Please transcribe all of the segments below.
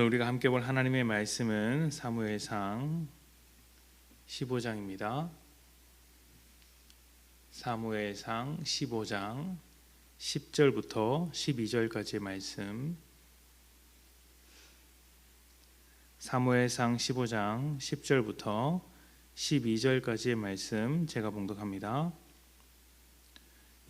우리가 함께 볼 하나님의 말씀은 사무엘상 15장입니다. 사무엘상 15장 10절부터 12절까지의 말씀. 사무엘상 15장 10절부터 12절까지의 말씀 제가 봉독합니다.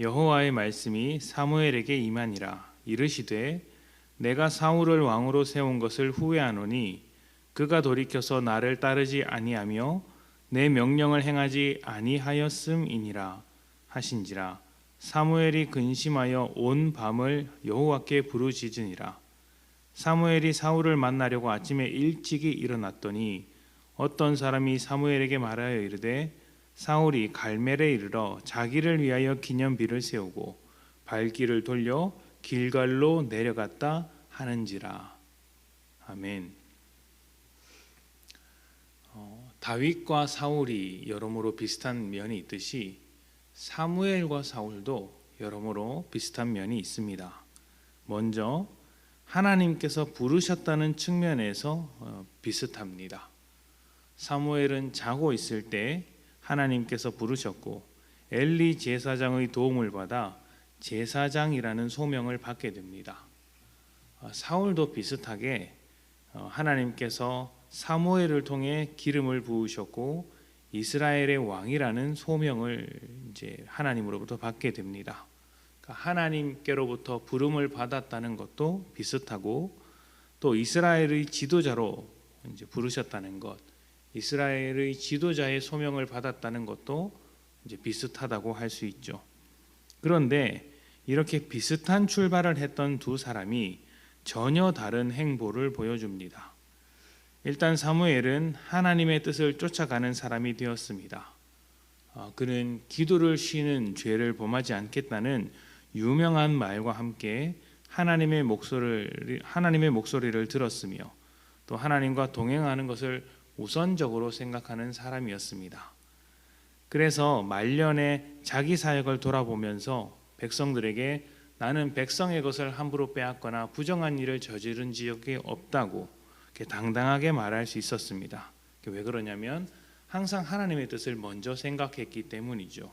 여호와의 말씀이 사무엘에게 임하니라. 이르시되 내가 사울을 왕으로 세운 것을 후회하노니 그가 돌이켜서 나를 따르지 아니하며 내 명령을 행하지 아니하였음이니라 하신지라. 사무엘이 근심하여 온 밤을 여호와께 부르짖으니라. 사무엘이 사울을 만나려고 아침에 일찍이 일어났더니 어떤 사람이 사무엘에게 말하여 이르되 사울이 갈멜에 이르러 자기를 위하여 기념비를 세우고 발길을 돌려 길갈로 내려갔다 하는지라. 아멘. 다윗과 사울이 여러모로 비슷한 면이 있듯이 사무엘과 사울도 여러모로 비슷한 면이 있습니다. 먼저 하나님께서 부르셨다는 측면에서 비슷합니다. 사무엘은 자고 있을 때 하나님께서 부르셨고 엘리 제사장의 도움을 받아 제사장이라는 소명을 받게 됩니다. 사울도 비슷하게 하나님께서 사무엘을 통해 기름을 부으셨고 이스라엘의 왕이라는 소명을 이제 하나님으로부터 받게 됩니다. 그러니까 하나님께로부터 부름을 받았다는 것도 비슷하고 또 이스라엘의 지도자로 이제 부르셨다는 것, 이스라엘의 지도자의 소명을 받았다는 것도 이제 비슷하다고 할 수 있죠. 그런데 이렇게 비슷한 출발을 했던 두 사람이 전혀 다른 행보를 보여줍니다. 일단 사무엘은 하나님의 뜻을 쫓아가는 사람이 되었습니다. 그는 기도를 쉬는 죄를 범하지 않겠다는 유명한 말과 함께 하나님의 목소리를 들었으며 또 하나님과 동행하는 것을 우선적으로 생각하는 사람이었습니다. 그래서 말년에 자기 사역을 돌아보면서 백성들에게 나는 백성의 것을 함부로 빼앗거나 부정한 일을 저지른 적이 없다고 당당하게 말할 수 있었습니다. 왜 그러냐면 항상 하나님의 뜻을 먼저 생각했기 때문이죠.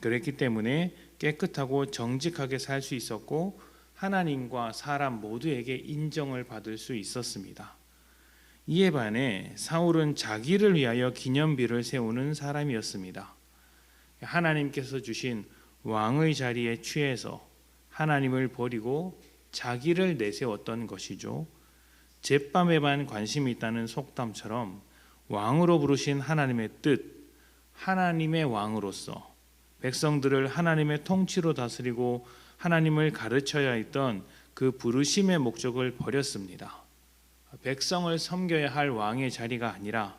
그랬기 때문에 깨끗하고 정직하게 살 수 있었고 하나님과 사람 모두에게 인정을 받을 수 있었습니다. 이에 반해 사울은 자기를 위하여 기념비를 세우는 사람이었습니다. 하나님께서 주신 왕의 자리에 취해서 하나님을 버리고 자기를 내세웠던 것이죠. 잿밤에만 관심이 있다는 속담처럼 왕으로 부르신 하나님의 뜻, 하나님의 왕으로서 백성들을 하나님의 통치로 다스리고 하나님을 가르쳐야 했던 그 부르심의 목적을 버렸습니다. 백성을 섬겨야 할 왕의 자리가 아니라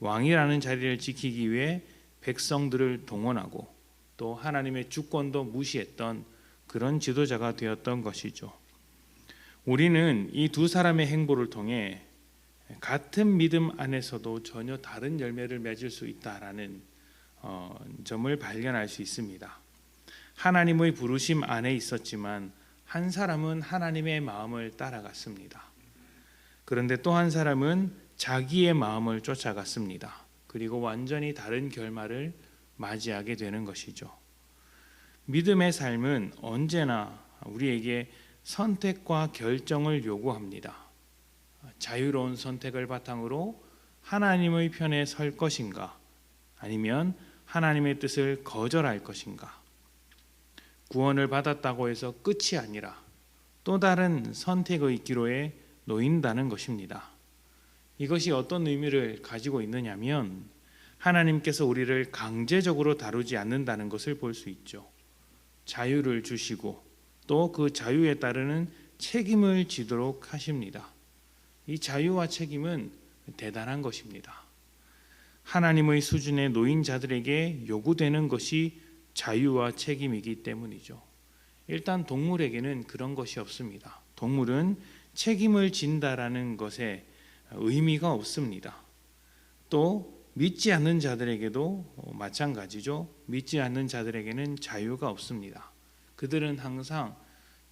왕이라는 자리를 지키기 위해 백성들을 동원하고 또 하나님의 주권도 무시했던 그런 지도자가 되었던 것이죠. 우리는 이 두 사람의 행보를 통해 같은 믿음 안에서도 전혀 다른 열매를 맺을 수 있다라는 점을 발견할 수 있습니다. 하나님의 부르심 안에 있었지만 한 사람은 하나님의 마음을 따라갔습니다. 그런데 또 한 사람은 자기의 마음을 쫓아갔습니다. 그리고 완전히 다른 결말을 맞이하게 되는 것이죠. 믿음의 삶은 언제나 우리에게 선택과 결정을 요구합니다. 자유로운 선택을 바탕으로 하나님의 편에 설 것인가 아니면 하나님의 뜻을 거절할 것인가. 구원을 받았다고 해서 끝이 아니라 또 다른 선택의 기로에 놓인다는 것입니다. 이것이 어떤 의미를 가지고 있느냐면 하나님께서 우리를 강제적으로 다루지 않는다는 것을 볼 수 있죠. 자유를 주시고 또 그 자유에 따르는 책임을 지도록 하십니다. 이 자유와 책임은 대단한 것입니다. 하나님의 수준에 놓인 자들에게 요구되는 것이 자유와 책임이기 때문이죠. 일단 동물에게는 그런 것이 없습니다. 동물은 책임을 진다라는 것에 의미가 없습니다. 또 믿지 않는 자들에게도 마찬가지죠. 믿지 않는 자들에게는 자유가 없습니다. 그들은 항상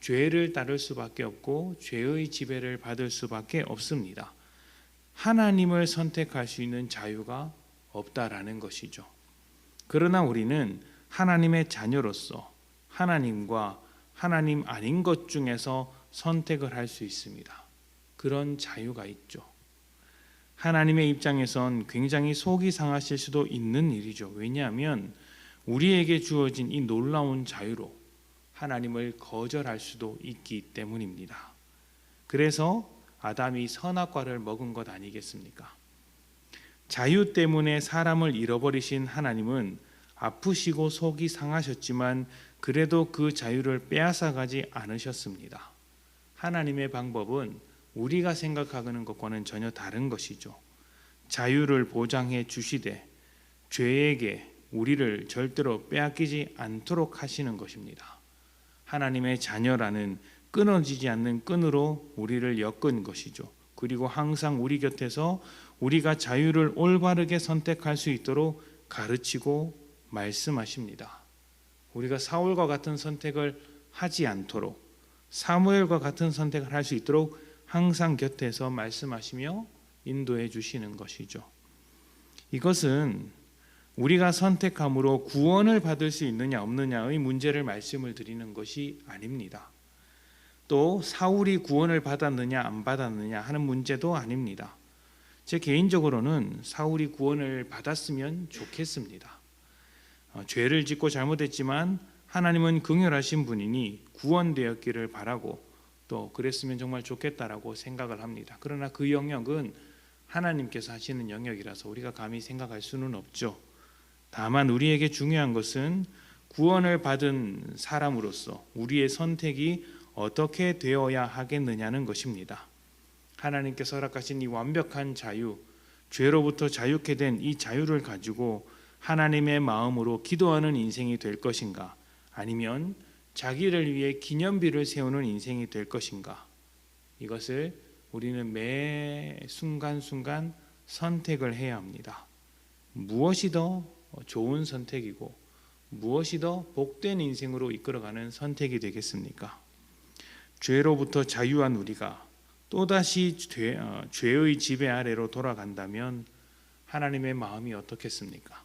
죄를 따를 수밖에 없고 죄의 지배를 받을 수밖에 없습니다. 하나님을 선택할 수 있는 자유가 없다라는 것이죠. 그러나 우리는 하나님의 자녀로서 하나님과 하나님 아닌 것 중에서 선택을 할 수 있습니다. 그런 자유가 있죠. 하나님의 입장에선 굉장히 속이 상하실 수도 있는 일이죠. 왜냐하면 우리에게 주어진 이 놀라운 자유로 하나님을 거절할 수도 있기 때문입니다. 그래서 아담이 선악과를 먹은 것 아니겠습니까? 자유 때문에 사람을 잃어버리신 하나님은 아프시고 속이 상하셨지만 그래도 그 자유를 빼앗아가지 않으셨습니다. 하나님의 방법은 우리가 생각하는 것과는 전혀 다른 것이죠. 자유를 보장해 주시되 죄에게 우리를 절대로 빼앗기지 않도록 하시는 것입니다. 하나님의 자녀라는 끊어지지 않는 끈으로 우리를 엮은 것이죠. 그리고 항상 우리 곁에서 우리가 자유를 올바르게 선택할 수 있도록 가르치고 말씀하십니다. 우리가 사울과 같은 선택을 하지 않도록, 사무엘과 같은 선택을 할 수 있도록 항상 곁에서 말씀하시며 인도해 주시는 것이죠. 이것은 우리가 선택함으로 구원을 받을 수 있느냐 없느냐의 문제를 말씀을 드리는 것이 아닙니다. 또 사울이 구원을 받았느냐 안 받았느냐 하는 문제도 아닙니다. 제 개인적으로는 사울이 구원을 받았으면 좋겠습니다. 죄를 짓고 잘못했지만 하나님은 긍휼하신 분이니 구원되었기를 바라고 또 그랬으면 정말 좋겠다라고 생각을 합니다. 그러나 그 영역은 하나님께서 하시는 영역이라서 우리가 감히 생각할 수는 없죠. 다만 우리에게 중요한 것은 구원을 받은 사람으로서 우리의 선택이 어떻게 되어야 하겠느냐는 것입니다. 하나님께서 허락하신 이 완벽한 자유, 죄로부터 자유케 된 이 자유를 가지고 하나님의 마음으로 기도하는 인생이 될 것인가, 아니면 자기를 위해 기념비를 세우는 인생이 될 것인가, 이것을 우리는 매 순간순간 선택을 해야 합니다. 무엇이 더 좋은 선택이고 무엇이 더 복된 인생으로 이끌어가는 선택이 되겠습니까? 죄로부터 자유한 우리가 또다시 죄의 지배 아래로 돌아간다면 하나님의 마음이 어떻겠습니까?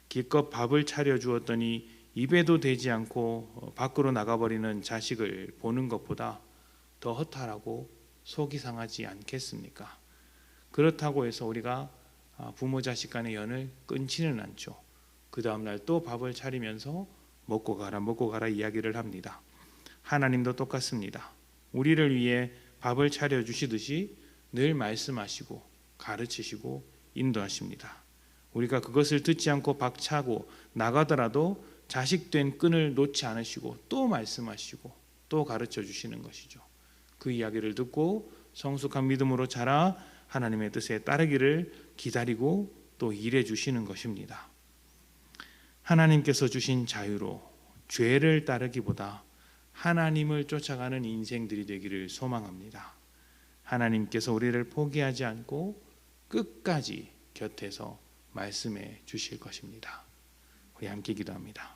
기껏 밥을 차려주었더니 입에도 대지 않고 밖으로 나가버리는 자식을 보는 것보다 더 허탈하고 속이 상하지 않겠습니까? 그렇다고 해서 우리가 부모 자식 간의 연을 끊지는 않죠. 그 다음날 또 밥을 차리면서 먹고 가라 이야기를 합니다. 하나님도 똑같습니다. 우리를 위해 밥을 차려주시듯이 늘 말씀하시고 가르치시고 인도하십니다. 우리가 그것을 듣지 않고 박차고 나가더라도 자식된 끈을 놓지 않으시고 또 말씀하시고 또 가르쳐 주시는 것이죠. 그 이야기를 듣고 성숙한 믿음으로 자라 하나님의 뜻에 따르기를 기다리고 또 일해 주시는 것입니다. 하나님께서 주신 자유로 죄를 따르기보다 하나님을 쫓아가는 인생들이 되기를 소망합니다. 하나님께서 우리를 포기하지 않고 끝까지 곁에서 말씀해 주실 것입니다. 우리 함께 기도합니다.